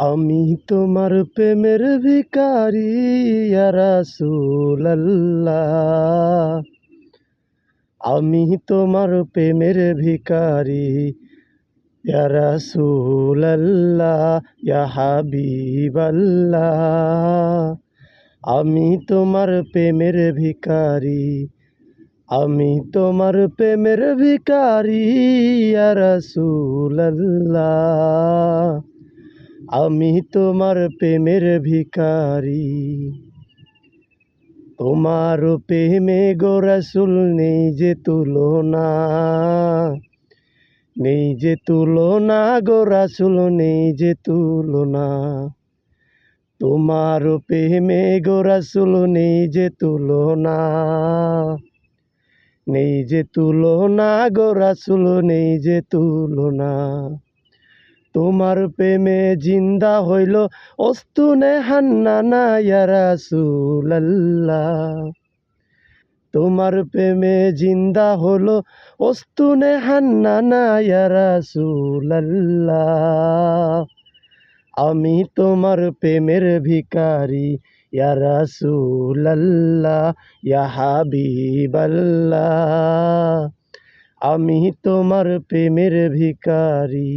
আমি তোমার প্রেমের ভিখারি ইয়া রাসূলাল্লাহ। আমি তোমার প্রেমের ভিখারি ইয়া রাসূলাল্লাহ, ইয়া হাবিবাল্লাহ। আমি তোমার প্রেমের ভিখারি, আমি তোমার প্রেমের ভিখারি ইয়া রাসূলাল্লাহ। আমি তোমার প্রেমের ভিখারি। তোমার প্রেমে গো রাসূল নেই যে তুলনা, নেই যে তুলনা গো রাসূল নেই যে তুলনা। তোমার প্রেমে গো রাসূল নেই যে তুলনা, নেই যে তুলনা গো রাসূল নেই যে তুলনা। তোমার প্রেমে জিন্দা হইল অস্তুনে হান্নানা ইয়া রাসূলাল্লাহ। তোমার প্রেমে জিন্দা হলো অস্তুনে হান্নানা ইয়া রাসূলাল্লাহ। আমি তোমার প্রেমের ভিখারি ইয়া রাসূলাল্লাহ, ইয়া হাবিবাল্লাহ। আমি তোমার প্রেমের ভিখারি।